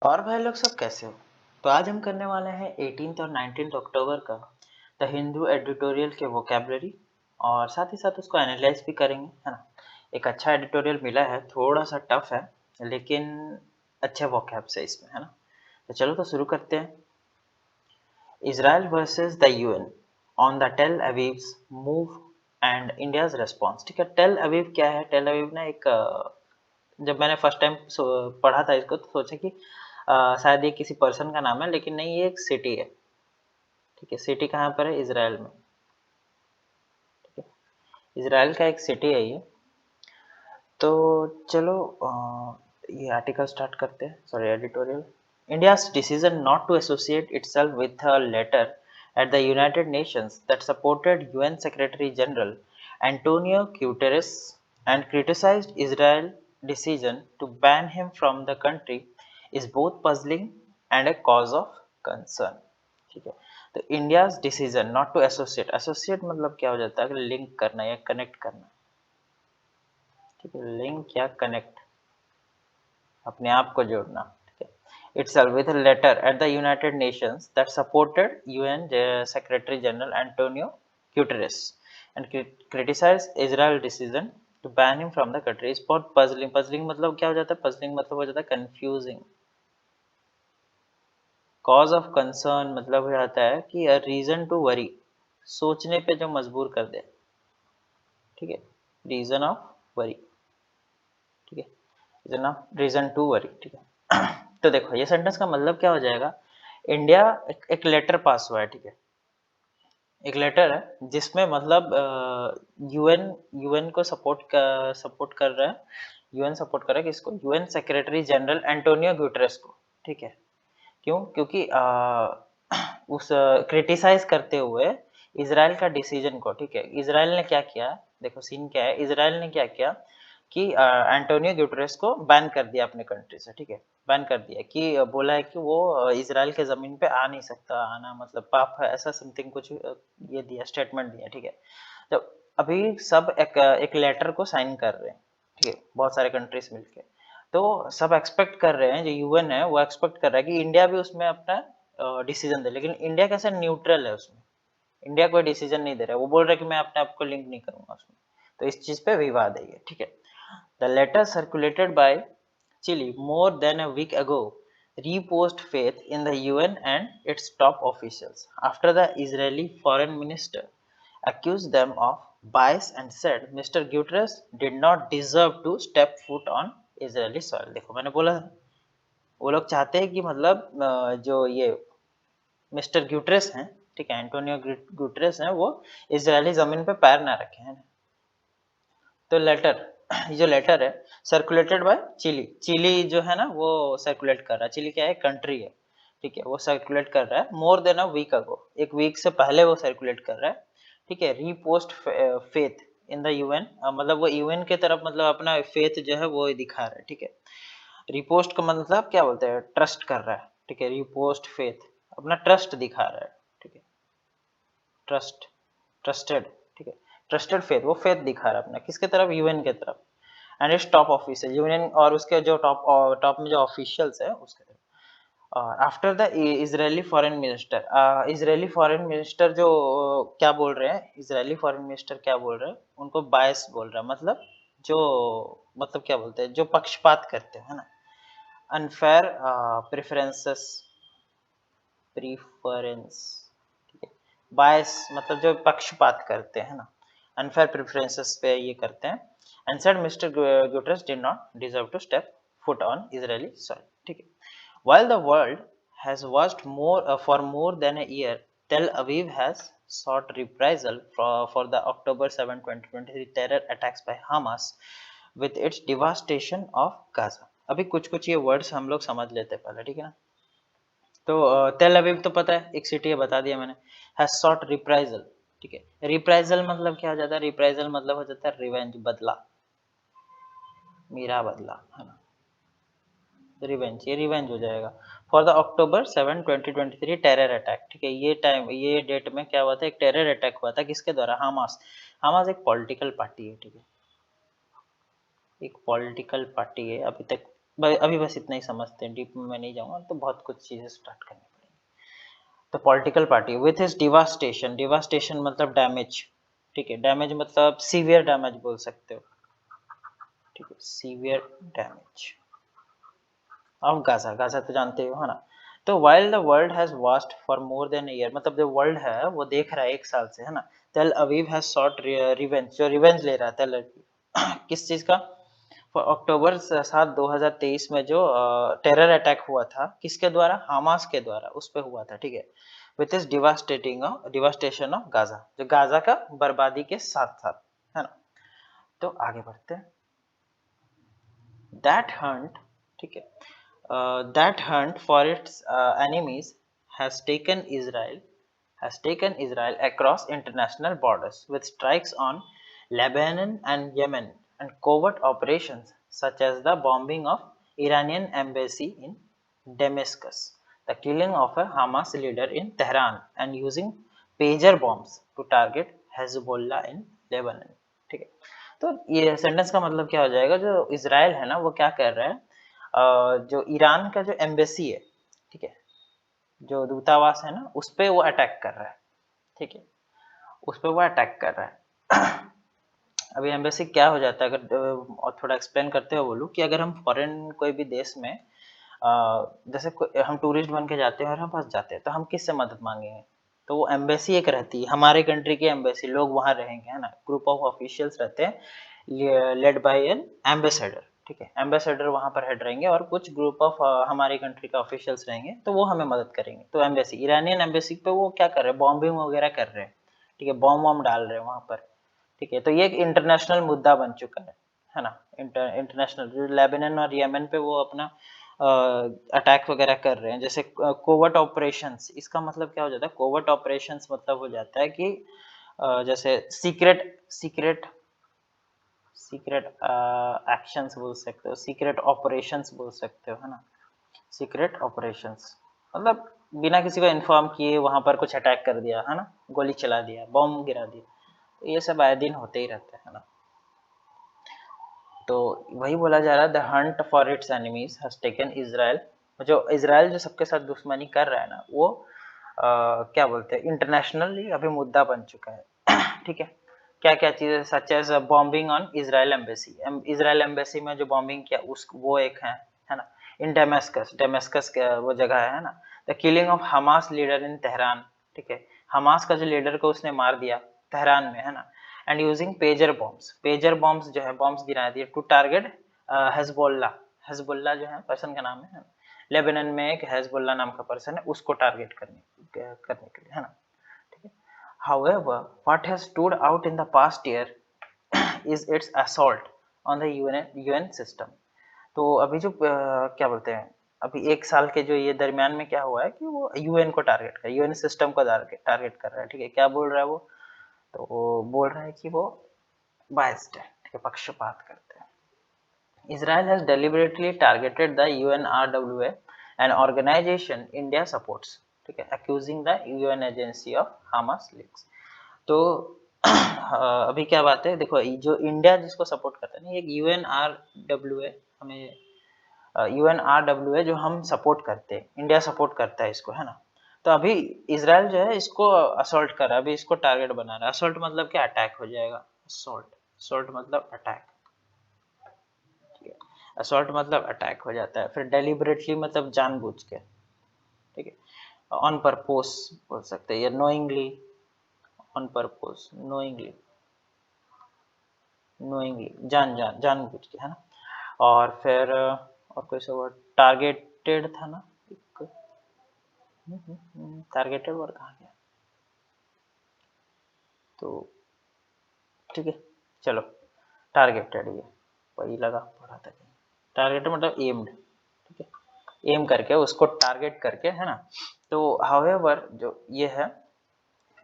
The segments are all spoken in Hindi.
और भाई लोग सब कैसे हो? तो आज हम करने वाले हैं 18th और 19th अक्टूबर का द हिंदू एडिटोरियल के वोकेबलरी और साथ ही साथ उसको एनालाइज भी करेंगे, है ना। एक अच्छा एडिटोरियल मिला है, थोड़ा सा टफ है लेकिन अच्छे वोकैब्स है इसमें, है ना। तो चलो तो शुरू करते हैं। Israel versus the UN on the Tel Aviv's move and India's response. ठीक है, टेल अवीव क्या है? टेल अवीव ना एक जब मैंने फर्स्ट टाइम पढ़ा था इसको तो सोचा कि शायद ये किसी पर्सन का नाम है, लेकिन नहीं, ये एक सिटी है। ठीक है, सिटी कहाँ पर है? इजराइल में। ठीक है, इजराइल का एक सिटी है ये। तो चलो ये आर्टिकल स्टार्ट करते हैं, sorry editorial. India's decision not to associate itself with a letter at the United Nations that supported UN Secretary General Antonio Guterres and criticized Israel's decision to ban him from the country is both puzzling and a cause of concern। ठीक है, तो India's decision not to associate, associate मतलब क्या हो जाता है? लिंक करना या कनेक्ट करना। ठीक है, लिंक या कनेक्ट, अपने आप को जोड़ना। ठीक है, itself with a letter at the United Nations that supported UN Secretary General Antonio Guterres and criticized Israel decision to ban him from the country is बहुत puzzling। puzzling मतलब क्या हो जाता है? puzzling मतलब हो जाता है confusing। cause of concern मतलब हो जाता है कि a reason to worry, सोचने पे जो मजबूर कर दे। ठीक है, reason of worry। ठीक है, रीजन टू वरी। ठीक है, तो देखो ये सेंटेंस का मतलब क्या हो जाएगा। इंडिया एक लेटर पास हुआ है। ठीक है, एक लेटर है जिसमें मतलब यूएन यूएन को सपोर्ट कर रहा है। यूएन सपोर्ट कर रहा है किसको? UN secretary general Antonio Guterres को। ठीक है, क्यों? क्योंकि उस क्रिटिसाइज करते हुए इसराइल का डिसीजन को। ठीक है, इसराइल ने क्या किया? देखो सीन क्या है, इसराइल ने क्या किया कि एंटोनियो ग्यूटरेस को बैन कर दिया अपने कंट्री से। ठीक है, बैन कर दिया कि बोला है कि वो इसराइल के ज़मीन पे आ नहीं सकता, आना मतलब पाप है, ऐसा समथिंग कुछ ये दिया, स्टेटमेंट दिया। ठीक है, तो अभी सब एक लेटर को साइन कर रहे हैं। ठीक है, बहुत सारे कंट्रीज मिलके, तो सब एक्सपेक्ट कर रहे हैं, जो यूएन है वो एक्सपेक्ट कर रहा है कि इंडिया भी उसमें अपना डिसीजन दे, लेकिन इंडिया कैसे न्यूट्रल है उसमें। इंडिया कोई डिसीजन नहीं दे रहा है, वो बोल रहा है कि मैं अपने आप को लिंक नहीं करूंगा उसमें। तो इस चीज पे विवाद है ये। ठीक है, the letter circulated by Chile more than a week ago reposed faith in the UN and its top officials after the Israeli foreign minister accused them of bias and said Mr. Guterres did not deserve to step foot on Israeli soil। देखो मैंने बोला था, वो लोग चाहते हैं कि मतलब जो ये मिस्टर ग्यूटरेस हैं, ठीक है, एंटोनियो ग्यूटरेस हैं, वो इजरायली जमीन पे पैर ना रखे हैं। तो लेटर, ये जो लेटर है सर्कुलेटेड बाय चिली, चिली जो है ना वो सर्कुलेट कर रहा है। चिली क्या है? कंट्री है। ठीक है, वो सर्कुलेट कर रहा है मोर देन अ वीक अगो, एक वीक से पहले वो सर्कुलेट कर रहा है। ठीक है, repost faith in the UN, मतलब वो यूएन के तरफ मतलब अपना फेथ जो है वो दिखा रहा है। ठीक है, रिपोस्ट का मतलब क्या बोलते हैं? ट्रस्ट कर रहा है। ठीक है, रिपोस्ट फेथ अपना ट्रस्ट दिखा रहा है। ठीक है, ट्रस्ट, ट्रस्टेड। ठीक है, ट्रस्टेड फेथ, वो फेथ दिखा रहा है अपना किसके तरफ? यूएन के तरफ। And its top official, union और उसके जो टॉप में जो ऑफिशियल्स है उसके तरफ। After the Israeli foreign minister, Israeli foreign minister जो क्या बोल रहे हैं, इजरायली फॉरेन मिनिस्टर क्या बोल रहे हैं? उनको बायस बोल रहा है, मतलब जो, मतलब क्या बोलते हैं, जो पक्षपात करते हैं, है ना। Unfair preferences, preference. ठीक है, बायस मतलब जो पक्षपात करते हैं ना, अनफेयर प्रेफरेंसेस पे ये करते हैं। And said mister Guterres did not deserve to step foot on Israeli soil. ठीक है, while the world has watched for more than a year, Tel Aviv has sought reprisal for the October 7, 2023 terror attacks by Hamas with its devastation of Gaza। अभी कुछ कुछ ये वर्ड्स हम लोग समझ लेते हैं पहले, ठीक है ना। तो तेल अवीव तो पता है, एक सिटी है, बता दिया मैंने। Has short reprisal. ठीक है, रिप्राइजल मतलब क्या हो जाता है? रिप्राइजल मतलब हो जाता है रिवेंज, बदला, मेरा बदला, है ना। रिवेंज, ये रिवेंज हो जाएगा for the October 7, 2023 terror attack. ठीक है, ये टाइम, ये डेट में क्या हुआ था? एक टेरर अटैक हुआ था, किसके द्वारा? हमास। हमास एक पॉलिटिकल पार्टी है। ठीक है, एक पॉलिटिकल पार्टी है, अभी तक अभी बस इतना ही समझते हैं, डीप में मैं नहीं जाऊंगा, तो बहुत कुछ चीजें स्टार्ट करनी पड़ेगी। तो political party with is devastation, devastation मतलब डैमेज, ठीक है, डैमेज मतलब सीवियर डैमेज बोल सकते हो, ठीक है, severe damage of Gaza, Gaza तो जानते हो है ना। तो while the world has vast for more than year, मतलब जो वर्ल्ड है वो देख रहा है एक साल से, है ना। तेल अवीव हैज सॉट रिवेंज, जो रिवेंज ले रहा है तेल अवीव किस चीज का, अक्टूबर 7 2023 में जो टेरर अटैक हुआ था, किसके द्वारा, हमास के द्वारा, उस पे हुआ था, ठीक है। With is devastation of Gaza, जो गाजा का बर्बादी के साथ साथ, है ना। तो आगे बढ़ते हैं। दैट हंट, ठीक है, that hunt for its enemies has taken Israel across international borders with strikes on Lebanon and Yemen and covert operations such as the bombing of Iranian embassy in Damascus, the killing of a Hamas leader in Tehran and using pager bombs to target Hezbollah in Lebanon, ठीक है। तो ये सेंटेंस का मतलब क्या हो जाएगा, जो इजराइल है ना वो क्या कर रहा है, जो ईरान का जो एम्बेसी है, ठीक है, जो दूतावास है ना, उस पे वो अटैक कर रहा है, ठीक है, उस पे वो अटैक कर रहा है अभी एम्बेसी क्या हो जाता है, अगर और थोड़ा एक्सप्लेन करते हुए बोलूँ कि अगर हम फॉरेन कोई भी देश में जैसे हम टूरिस्ट बन के जाते हैं और हम पास जाते हैं, तो हम किससे मदद मांगेंगे, तो वो एम्बेसी एक रहती है, हमारे कंट्री की एम्बेसी, लोग वहाँ रहेंगे, है ना, ग्रुप ऑफ ऑफिशियल्स रहते हैं लेड बाय एन एम्बेसडर, ठीक है, एम्बेसडर वहाँ पर हेड रहेंगे और कुछ ग्रुप ऑफ हमारी कंट्री का ऑफिशियल्स रहेंगे, तो वो हमें मदद करेंगे। तो एम्बेसी, ईरानियन एम्बेसी पे वो क्या कर रहे हैं, बॉम्बिंग वगैरह कर रहे हैं, ठीक है, बॉम्ब वॉम्ब डाल रहे हैं वहाँ पर, ठीक है। तो ये एक इंटरनेशनल मुद्दा बन चुका है ना, इंटरनेशनल, जो लेबनान और यमन पे वो अपना अटैक वगैरह कर रहे हैं, जैसे कोवर्ट ऑपरेशंस, इसका मतलब क्या हो जाता है, कोवर्ट ऑपरेशंस मतलब हो जाता है कि जैसे सीक्रेट सीक्रेट सीक्रेट एक्शंस बोल सकते हो, सीक्रेट ऑपरेशंस बोल सकते हो, है ना, सीक्रेट ऑपरेशंस मतलब बिना किसी को इन्फॉर्म किए वहां पर कुछ अटैक कर दिया, है ना, गोली चला दिया, बॉम्ब गिरा दिया, तो ये सब आए दिन होते ही रहते हैं ना। तो वही बोला जा रहा है, the Hunt for its enemies has taken Israel, जो इजराइल जो सबके साथ दुश्मनी कर रहा है ना, वो क्या बोलते हैं, इंटरनेशनली अभी मुद्दा बन चुका है ठीक है। क्या क्या चीजें, such as bombing on Israel embassy, Israel embassy में जो बॉम्बिंग किया उस वो एक है ना, इन डेमेस्कस, डेमेस्कस वो जगह है ना, the killing of Hamas leader in Tehran, ठीक है, हमास का जो लीडर को उसने मार दिया तेहरान में, है ना, एंड यूजिंग पेजर बॉम्ब्स जो है, बॉम्ब्स गिरा दिए टू टारगेट हेजबोल्ला, हेजबोल्ला जो है पर्सन का नाम है, लेबनान में एक हेजबोल्ला नाम का पर्सन है, उसको टारगेट करने के लिए, है ना, ठीक है। However, what has stood out in the past year is its assault on the UN system. तो अभी जो क्या बोलते हैं, अभी एक साल के जो ये दरमियान में क्या हुआ है कि वो यूएन को टारगेट कर, यूएन सिस्टम को टारगेट कर रहा है, ठीक है। क्या बोल रहा है वो, तो वो बोल रहा है कि वो बायस्ड है, ठीक है, पक्षपात करते हैं। Israel has deliberately targeted the UNRWA, an organization India supports, ठीक है, accusing the UN agency of Hamas links। तो अभी क्या बात है, देखो जो इंडिया जिसको सपोर्ट करता है ना, एक UNRWA, हमें UNRWA जो हम सपोर्ट करते हैं, इंडिया सपोर्ट करता है इसको, है ना। तो अभी इसराइल जो है इसको असॉल्ट कर रहा है, अभी इसको टारगेट बना रहा है। असॉल्ट मतलब क्या, अटैक हो जाएगा, असॉल्ट, असॉल्ट मतलब अटैक, असॉल्ट मतलब अटैक हो जाता है। फिर डेलिबरेटली मतलब जानबूझ के, ठीक है, ऑन पर्पोस बोल सकते हैं, या knowingly, on purpose, knowingly, knowingly जानबूझ के, है ना। और फिर और कोई सा वर्ड, टारगेटेड था ना एक, टारगेटेड वर्ड कहाँ गया, तो ठीक है, चलो, टारगेटेड, ये वही लगा पढ़ा था कहीं, टारगेटेड मतलब एम्ड, ठीक है, एम करके उसको टारगेट करके, है ना। तो हाउएवर जो ये है,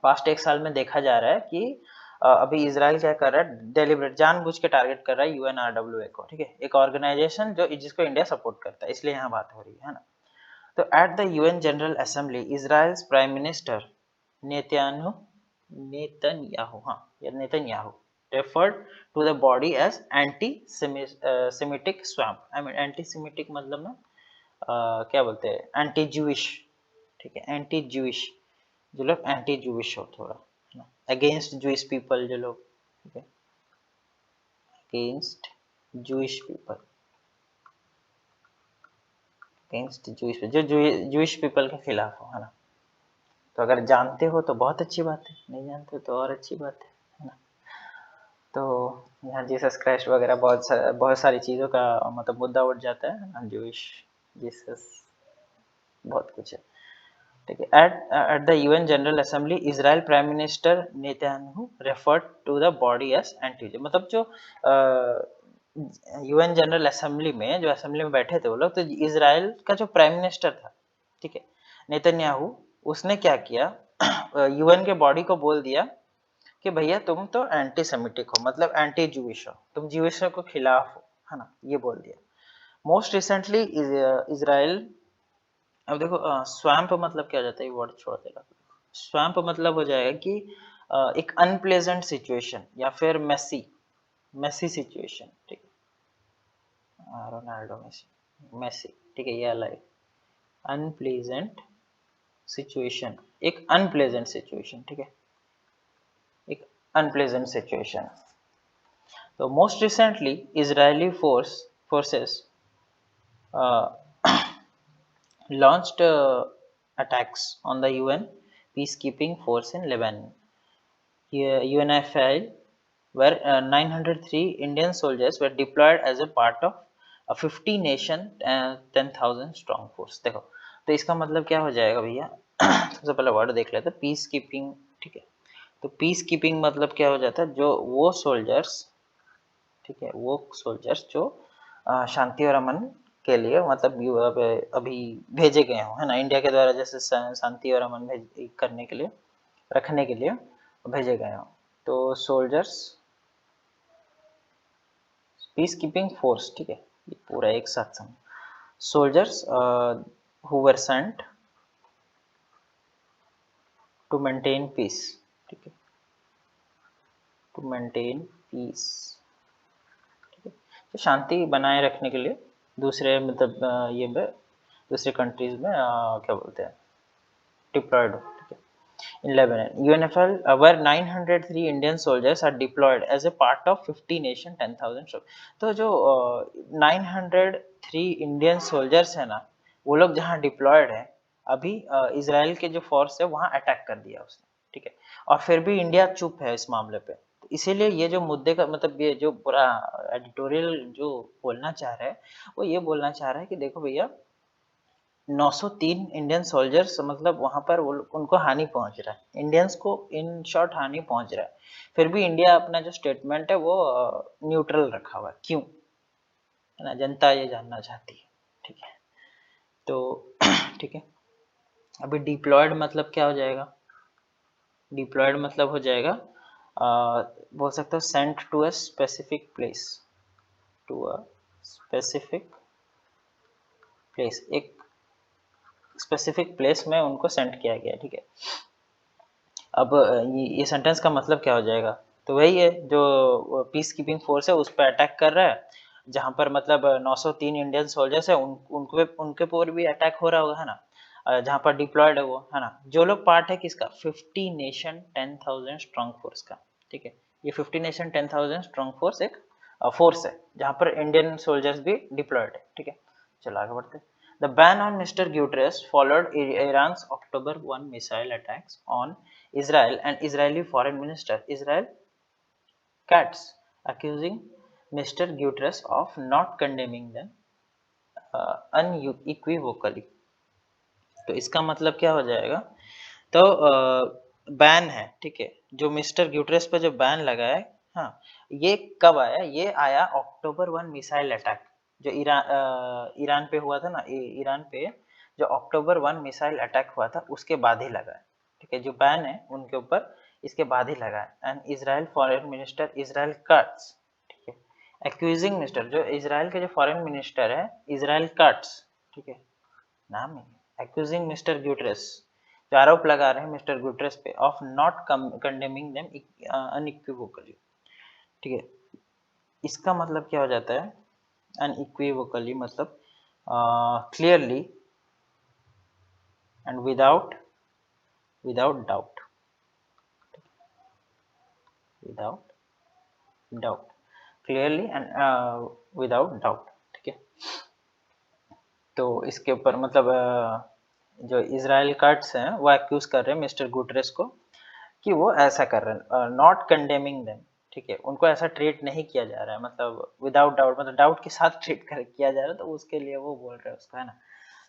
पास्ट एक साल में देखा जा रहा है कि अभी इसराइल क्या कर रहा है, डेलिबरेट जानबूझ के टारगेट कर रहा है यूएनआरडब्ल्यूए को, ठीक है, एक ऑर्गेनाइजेशन जो जिसको इंडिया सपोर्ट करता है, इसलिए यहाँ बात हो रही है ना। तो eight the UN General assembly Israel's prime minister Netanyahu, Netanyahu, हाँ, या Netanyahu, referred to the body as anti-Semitic swamp. I mean anti-Semitic मतलब ना क्या बोलते हैं, एंटी जूइश, ठीक है, एंटी जूइश, जो लोग एंटी जूइश हो थोड़ा, है ना, अगेंस्ट जूइश पीपल जो लोग, ठीक है, against Jewish people, against Jewish, जो जूइश पीपल के खिलाफ हो, है ना। तो अगर जानते हो तो बहुत अच्छी बात है, नहीं जानते हो तो और अच्छी बात है ना। तो यहाँ जीसस क्राइस्ट वगैरह बहुत सारी चीज़ों का मतलब मुद्दा उठ जाता है ना, जूइश, जीसस, बहुत कुछ है, ठीक है। At the UN General Assembly Israel prime minister Netanyahu referred to the body as anti, मतलब जो यूएन जनरल असेंबली में, जो असेंबली में बैठे थे वो लोग, तो इजराइल का जो प्राइम मिनिस्टर था, ठीक है, नेतन्याहू, उसने क्या किया, यूएन के बॉडी को बोल दिया कि भैया तुम तो एंटी सेमिटिक हो, मतलब एंटी जूइश हो, तुम जूइशों के खिलाफ हो, है ना, ये बोल दिया। मोस्ट रिसेंटली इजराइल, अब देखो स्वैम्प मतलब क्या हो जाता है, ये वर्ड छोड़ देगा। स्वैम्प मतलब हो जाएगा कि एक अनप्लेजेंट सिचुएशन या फिर मेसी सिचुएशन, ठीक है, रोनाल्डो मेसी, ठीक है, ये अलग है, अनप्लेजेंट सिचुएशन, एक अनप्लेजेंट सिचुएशन, ठीक है, एक अनप्लेजेंट सिचुएशन। तो most recently Israeli forces launched attacks on the UN peacekeeping force in Lebanon. UNIFIL, where 903 Indian soldiers were deployed as a part of a 50 nation 10,000 strong force. देखो, तो इसका मतलब क्या हो जाएगा भैया, सबसे पहले वर्ड देख लेते हैं, पीस कीपिंग, ठीक है। तो पीस कीपिंग मतलब क्या हो जाता है, जो वो सोल्जर्स, ठीक है, वो सोल्जर्स जो शांति और अमन के लिए मतलब अभी भेजे गए हों, है ना, इंडिया के द्वारा जैसे शांति और अमन करने के लिए, रखने के लिए भेजे गए हों, तो सोल्जर्स, पीस कीपिंग फोर्स, ठीक है, ये पूरा एक साथ समझ, soldiers who were sent to maintain peace, ठीक है, टू मेंटेन पीस, तो शांति बनाए रखने के लिए दूसरे मतलब ये में दूसरे कंट्रीज में क्या बोलते हैं, डिप्लॉयड, ठीक है, in Lebanon. UNFL, where 903 Indian soldiers are deployed as a part of 50 nation 10,000 strong. तो जो 903 इंडियन सोल्जर्स है ना, वो लोग जहाँ डिप्लॉयड है अभी, इसराइल के जो फोर्स है वहाँ अटैक कर दिया उसने, ठीक है, और फिर भी इंडिया चुप है इस मामले पे। तो इसीलिए ये जो मुद्दे का मतलब, ये जो पूरा एडिटोरियल जो बोलना चाह रहा है, वो ये बोलना चाह रहा है कि देखो भैया, 903 इंडियन सोल्जर्स मतलब वहां पर वो उनको हानि पहुंच रहा है, इंडियंस को इन शॉर्ट हानि पहुंच रहा है, फिर भी इंडिया अपना जो स्टेटमेंट है वो न्यूट्रल रखा हुआ है, क्यों, है ना, जनता ये जानना चाहती है, ठीक है। तो ठीक है, अभी डिप्लॉयड मतलब क्या हो जाएगा, डिप्लॉयड मतलब हो जाएगा बोल सकते हो sent to a specific place, to a specific place, एक स्पेसिफिक प्लेस में उनको सेंड किया गया, ठीक है। अब ये सेंटेंस का मतलब क्या हो जाएगा, तो वही है जो पीस कीपिंग फोर्स है उस पर अटैक कर रहा है, जहां पर मतलब 903 इंडियन सोल्जर्स है, उनके ऊपर भी अटैक हो रहा होगा, है ना, जहां पर डिप्लॉयड है वो, है ना, जो लोग पार्ट है किसका, 50 नेशन 10,000 स्ट्रॉन्ग फोर्स का, ठीक है, ये 50 नेशन 10,000 स्ट्रॉन्ग फोर्स एक फोर्स है जहां पर इंडियन सोल्जर्स भी डिप्लॉयड है, ठीक है। चलो आगे बढ़ते हैं। The ban on Mr. Guterres followed Iran's October 1 missile attacks on Israel and Israeli Foreign Minister Israel Katz, accusing Mr. Guterres of not condemning them unequivocally. तो इसका मतलब क्या हो जाएगा, तो बैन है, ठीक है, जो मिस्टर ग्यूटरेस पे जो बैन लगा है, हाँ, ये कब आया, ये आया अक्टूबर 1 मिसाइल अटैक जो ईरान पे हुआ था ना, ईरान पे जो अक्टूबर 1 मिसाइल अटैक हुआ था उसके बाद ही लगा है, ठीक है, जो बैन है उनके ऊपर इसके बाद ही लगा है। And Israel foreign minister Israel cuts, ठीक है, एक्यूजिंग मिनिस्टर, जो इजराइल के जो फॉरेन मिनिस्टर है इजराइल कट्स, ठीक है, नाम है, एक्यूजिंग मिस्टर ग्यूटरेस, जो आरोप लगा रहे हैं मिस्टर ग्यूटरेस पे, of not condemning them unequivocally, ठीक है। इसका मतलब क्या हो जाता है, अनइक्विवोकली मतलब clearly and without doubt, without doubt, clearly and without doubt. ठीक है। तो इसके ऊपर मतलब जो इजराइल कट्स हैं वो एक्यूज कर रहे हैं मिस्टर गुटरेस को कि वो ऐसा कर रहे हैं, नॉट कंडेमिंग देम। ठीक है, उनको ऐसा ट्रीट नहीं किया जा रहा है, मतलब विदाउट डाउट, मतलब डाउट के साथ ट्रीट कर किया जा रहा है, तो उसके लिए वो बोल रहे हैं उसका, है ना।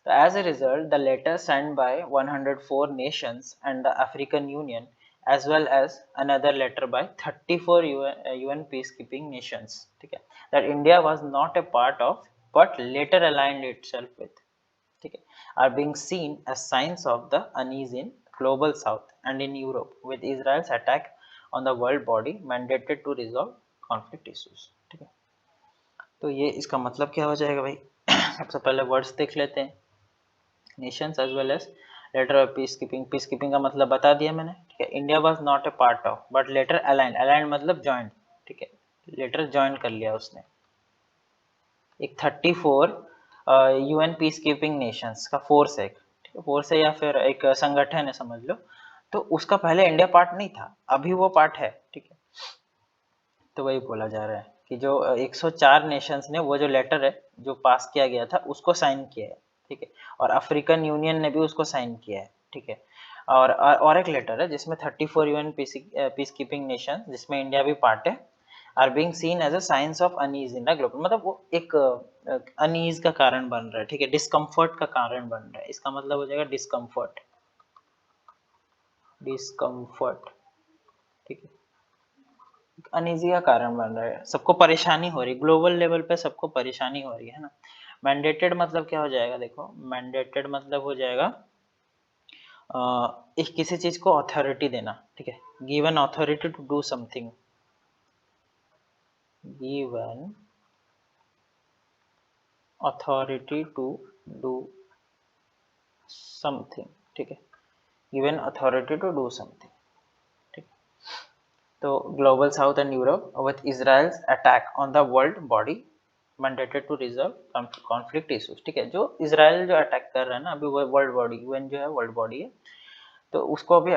तो as a result the letter send by 104 nations and the African Union as well as another letter by 34 UN peacekeeping nations, ठीक है, that India was not a part of but later aligned itself with, ठीक है, are being seen as signs of the unease in global south and in Europe with Israel's attack on the world body mandated to resolve conflict issues। ठीक है, तो ये इसका मतलब क्या हो जाएगा भाई। सबसे पहले वर्ड्स देख लेते हैं, nations as well as letter of peace keeping. Peace keeping का मतलब बता दिया मैंने, ठीक है। India was not a part of but letter aligned, aligned मतलब जॉइंट, ठीक है, लेटर ज्वाइन कर लिया उसने। एक 34 यूएन पीस कीपिंग नेशंस का फोर्स है, ठीक है, फोर्स है या फिर एक संगठन है समझ लो, तो उसका पहले इंडिया पार्ट नहीं था, अभी वो पार्ट है, ठीक है। तो वही बोला जा रहा है कि जो 104 नेशंस ने वो जो लेटर है जो पास किया गया था उसको साइन किया है, ठीक है, और अफ्रीकन यूनियन ने भी उसको साइन किया है, ठीक है। और एक लेटर है जिसमें 34 यूएन पीस कीपिंग नेशन जिसमें इंडिया भी पार्ट है, are being seen as a science of unease in the global, मतलब वो एक अनईज का कारण बन रहा है, ठीक है, डिस्कम्फर्ट का कारण बन रहा है। इसका मतलब हो जाएगा डिस्कम्फर्ट, डिस्कम्फर्ट, ठीक है, अनईजी का कारण बन रहा है, सबको परेशानी हो रही है, ग्लोबल लेवल पे सबको परेशानी हो रही है ना। मैंडेटेड मतलब क्या हो जाएगा, देखो मैंडेटेड मतलब हो जाएगा एक किसी चीज को अथॉरिटी देना, ठीक है, given authority to do something, given authority to do something, ठीक है, given authority to do something, ठीक। तो global south and Europe with Israel's attack on the world body mandated to resolve conflict issues, ठीक है, जो इजराइल जो अटैक कर रहा है ना अभी वो वर्ल्ड बॉडी, यूएन जो है वर्ल्ड बॉडी है, तो उसको अभी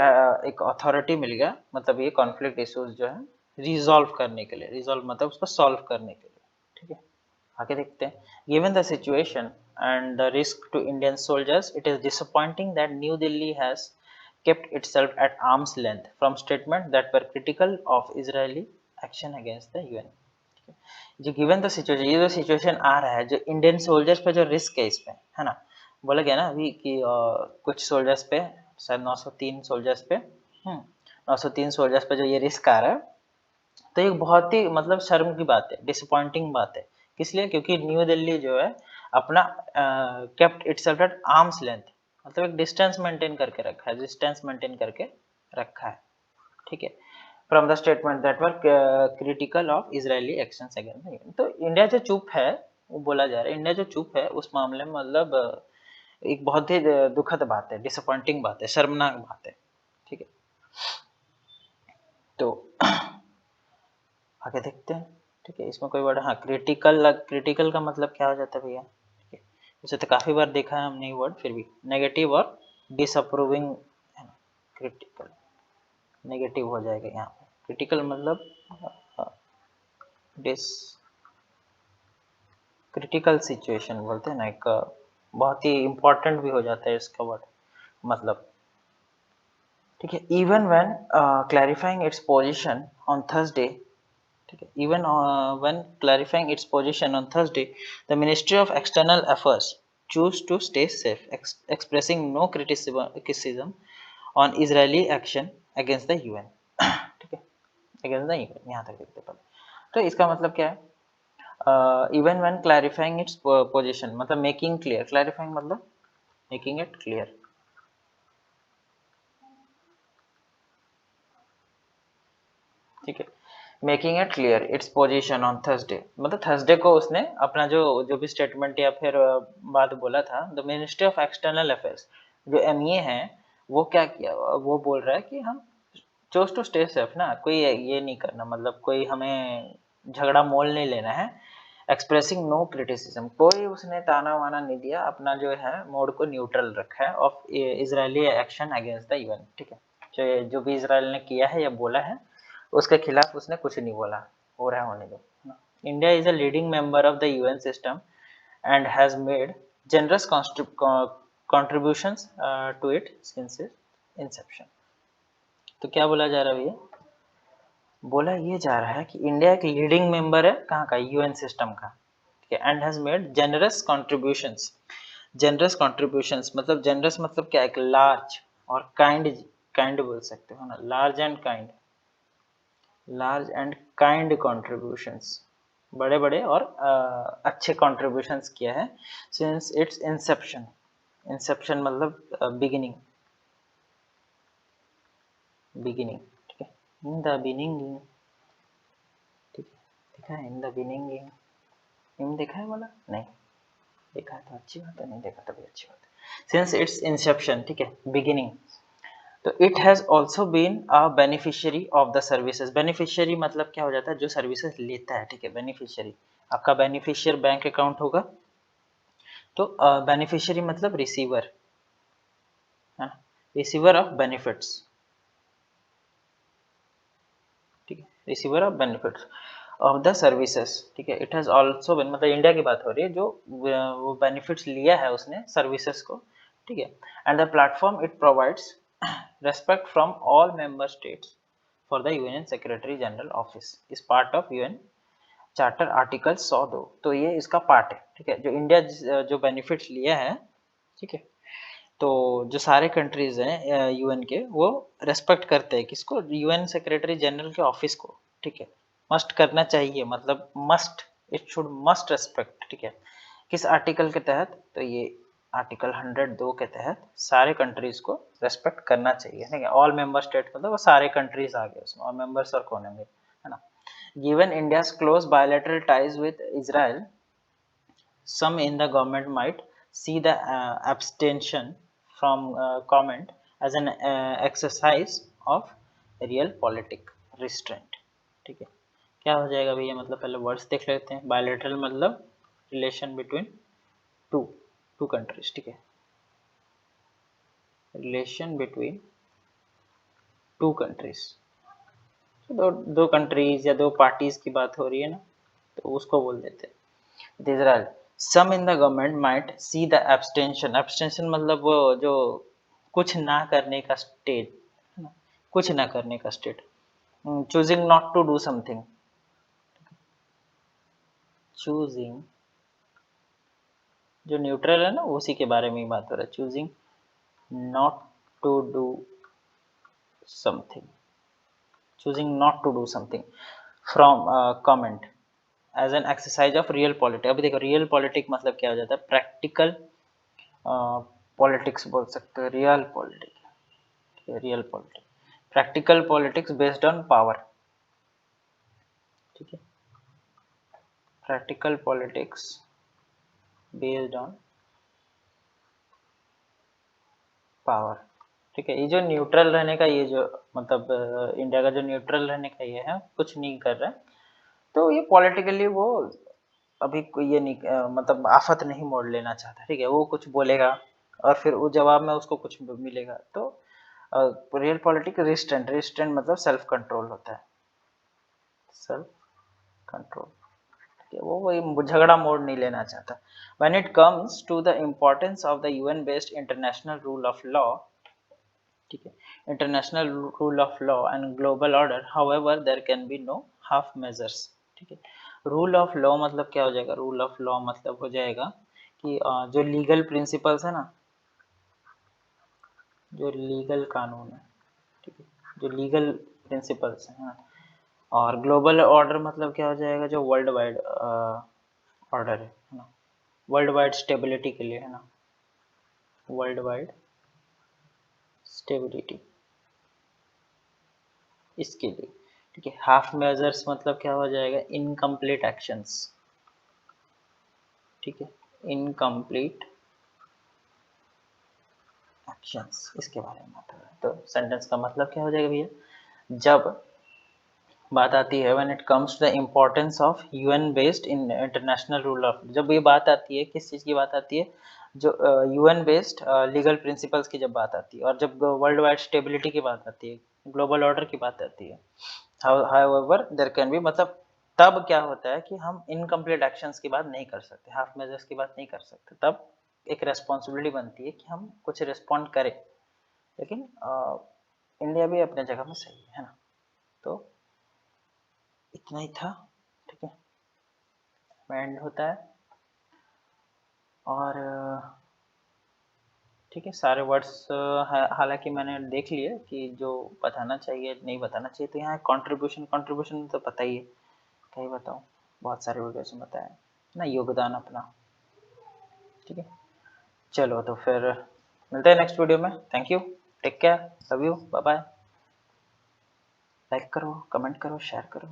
एक अथॉरिटी मिल गया, मतलब ये कॉन्फ्लिक्ट इश्यूज जो है रिजॉल्व करने के लिए, रिजॉल्व मतलब उसको सॉल्व करने के लिए, ठीक है। आगे देखते हैं, given the situation and the risk to Indian soldiers it is disappointing that New Delhi has kept itself at arm's length from statements that were critical of Israeli action against the UN। जो गिवन द सिचुएशन, ये जो सिचुएशन आ रहा है, जो इंडियन सोल्जर्स पे जो रिस्क है इसमें, है ना, बोला गया ना अभी कि कुछ सोल्जर्स पे, शायद 903 सोल्जर्स पे, 903 सोल्जर्स पे जो ये रिस्क आ रहा है, तो एक बहुत ही मतलब शर्म की बात है, डिसअपॉइंटिंग बात है। किस लिए? क्योंकि न्यू दिल्ली जो है अपना kept itself eight arms length, मतलब एक डिस्टेंस मेंटेन करके रखा है, डिस्टेंस मेंटेन करके रखा है, ठीक है, from the statement that were critical of Israeli actions against the UN. तो इंडिया जो चुप है, वो बोला जा रहा है इंडिया जो चुप है उस मामले में, मतलब एक बहुत ही दुखद बात है, डिसअपॉइंटिंग बात है, शर्मनाक बात है, ठीक है। तो आगे देखते हैं, ठीक है, इसमें कोई वर्ड, हाँ क्रिटिकल, क्रिटिकल का मतलब क्या हो जाता है भैया, ठीक है, वैसे तो काफी बार देखा है हमने ये वर्ड, फिर भी नेगेटिव और डिसअप्रूविंग है ना, क्रिटिकल नेगेटिव हो जाएगा यहाँ पे, क्रिटिकल मतलब डिस, क्रिटिकल सिचुएशन बोलते हैं ना, एक बहुत ही इंपॉर्टेंट भी हो जाता है इसका वर्ड मतलब, ठीक है। Even when clarifying its position on Thursday, ठीक है, even when clarifying its position on Thursday the ministry of external affairs choose to stay safe expressing no criticism on Israeli action against the UN, ठीक है, अगेंस्ट द यूएन, यहाँ तक देखते पहले। तो इसका मतलब क्या है, even when clarifying its position मतलब मेकिंग क्लियर, क्लैरिफाइंग मतलब मेकिंग इट क्लियर, ठीक है, making it clear it's position on Thursday, मतलब थर्सडे को उसने अपना जो जो भी स्टेटमेंट या फिर बात बोला था, the ministry of external affairs जो एमईए है वो क्या किया, वो बोल रहा है कि हम चूज टू स्टे सेफ ना, कोई ये नहीं करना, मतलब कोई हमें झगड़ा मोल नहीं लेना है। एक्सप्रेसिंग नो क्रिटिसिज्म, कोई उसने ताना वाना नहीं दिया, अपना जो है मोड को न्यूट्रल रखा है of Israeli action against the UN. ठीक है, जो भी इसराइल ने किया है या बोला है उसके खिलाफ उसने कुछ नहीं बोला, हो रहा है होने दो। India is a leading member of the UN system and has made generous contributions to it since its inception। तो क्या बोला जा रहा है भैया, बोला ये जा रहा है कि इंडिया एक लीडिंग मेंबर है कहाँ का, यूएन सिस्टम का। ठीक है, and has made generous contributions. Generous contributions मतलब जेनरस मतलब क्या, एक लार्ज और काइंड, काइंड बोल सकते हो ना, large and kind, large and kind contributions, बड़े बड़े और अच्छे कॉन्ट्रीब्यूशंस किया है सिंस इट्स इंसेप्शन। इंसेप्शन मतलब बिगिनिंग, बिगिनिंग। ठीक है, इन द बिगिनिंग, ठीक है, देखा है इन द बिगिनिंग, इन देखा है वाला नहीं देखा है तो अच्छी बात है, नहीं देखा तो भी अच्छी बात है। सिंस इट्स इंसेप्शन, ठीक है, बिगिनिंग, तो it has also been a beneficiary of the services. Beneficiary मतलब क्या हो जाता है, जो सर्विसेज लेता है। ठीक है, बेनिफिशियरी, आपका बेनिफिशियर बैंक अकाउंट होगा, तो बेनिफिशियरी मतलब रिसीवर है, रिसीवर ऑफ बेनिफिट्स। ठीक है, receiver of benefits of the services. ठीक है, इट हैज ऑल्सो बीन, मतलब इंडिया की बात हो रही है, जो वो बेनिफिट्स लिया है उसने सर्विसेज को। ठीक है, and the platform it provides respect from all member states for the UN secretary general office is part of UN charter article 102। तो ये इसका पार्ट है। ठीक है, जो इंडिया जो बेनिफिट्स लिया है, ठीक है, तो जो सारे कंट्रीज हैं यूएन के, वो रेस्पेक्ट करते हैं किसको, यूएन सेक्रेटरी जनरल के ऑफिस को। ठीक है, मस्ट करना चाहिए, मतलब must, it should must respect. ठीक है, किस आर्टिकल के तहत, तो ये आर्टिकल 102 के तहत सारे कंट्रीज को रेस्पेक्ट करना चाहिए। ठीक है, ऑल मेंबर स्टेट मतलब वो सारे कंट्रीज आ गए उसमें, और मेंबर्स और कौन होंगे, है ना। Given India's close bilateral ties with Israel, some in the government might see the abstention from comment as an exercise of real politic restraint। ठीक है, क्या हो जाएगा भैया, मतलब पहले वर्ड्स देख लेते हैं। बायलैटरल मतलब relation between two two countries. ठीक है, रिलेशन बिटवीन टू कंट्रीज, दो कंट्रीज या दो पार्टीज की बात हो रही है ना, तो उसको बोल देते हैं Israel. Some in the government might see the abstention, abstention मतलब वो जो कुछ ना करने का स्टेट, कुछ ना करने का state, choosing not to do something, choosing, जो न्यूट्रल है ना उसी के बारे में ही बात हो रहा है, choosing not to do something, choosing not to do something from comment as an exercise of real politics. अभी देखो रियल पॉलिटिक्स मतलब क्या हो जाता है, प्रैक्टिकल पॉलिटिक्स बोल सकते हो, real politics, real politics, practical politics based on power. ठीक है, practical politics based on power. ठीक है, ये जो न्यूट्रल रहने का, ये जो मतलब इंडिया का जो न्यूट्रल रहने का ये है, कुछ नहीं कर रहा है, तो ये पॉलिटिकली वो अभी कोई ये नहीं मतलब आफत नहीं मोड़ लेना चाहता। ठीक है, वो कुछ बोलेगा और फिर वो जवाब में उसको कुछ मिलेगा, तो रियल पॉलिटिक्स रिस्ट्रेंट, रिस्ट्रेंट मतलब सेल्फ कंट्रोल होता है, सेल्फ कंट्रोल। वो वही झगड़ा मोड़ नहीं लेना चाहता। When it comes to the importance of the UN based international rule of law, ठीक है, international rule of law and global order, however there can be no half measures. ठीक है, रूल ऑफ लॉ मतलब क्या हो जाएगा, रूल ऑफ लॉ मतलब हो जाएगा कि जो लीगल प्रिंसिपल्स है ना, जो लीगल कानून है, ठीक है, जो लीगल प्रिंसिपल्स हैं, और ग्लोबल ऑर्डर मतलब क्या हो जाएगा, जो वर्ल्ड वाइड ऑर्डर है ना, वर्ल्ड वाइड स्टेबिलिटी के लिए, है ना, वर्ल्ड वाइड स्टेबिलिटी इसके लिए। ठीक है, हाफ मेजर्स मतलब क्या हो जाएगा, इनकम्प्लीट एक्शंस। ठीक है, इनकम्प्लीट एक्शंस, इसके बारे में बात हो रहा है। तो सेंटेंस का मतलब क्या हो जाएगा भैया, जब बात आती है when it comes to the importance of UN based in international rule of, जब ये बात आती है किस चीज़ की बात आती है, जो यूएन बेस्ड लीगल प्रिंसिपल्स की जब बात आती है, और जब वर्ल्ड वाइड स्टेबिलिटी की बात आती है, ग्लोबल ऑर्डर की बात आती है। हाउएवर देयर कैन बी, मतलब तब क्या होता है कि हम इनकम्प्लीट एक्शंस की बात नहीं कर सकते, हाफ मेजर्स की बात नहीं कर सकते, तब एक रेस्पॉन्सिबिलिटी बनती है कि हम कुछ रिस्पॉन्ड करें। लेकिन इंडिया भी अपने जगह में सही है ना। तो इतना ही था, ठीक है, एंड होता है। और ठीक है, सारे वर्ड्स हालांकि मैंने देख लिए कि जो बताना चाहिए नहीं बताना चाहिए, तो यहाँ कंट्रीब्यूशन, कंट्रीब्यूशन तो पता ही है, क्या ही बताऊँ, बहुत सारे वीडियोस में बताया है ना, योगदान अपना। ठीक है, चलो तो फिर मिलते हैं नेक्स्ट वीडियो में। Thank you, take care, love you, bye bye. Like करो, कमेंट करो, शेयर करो।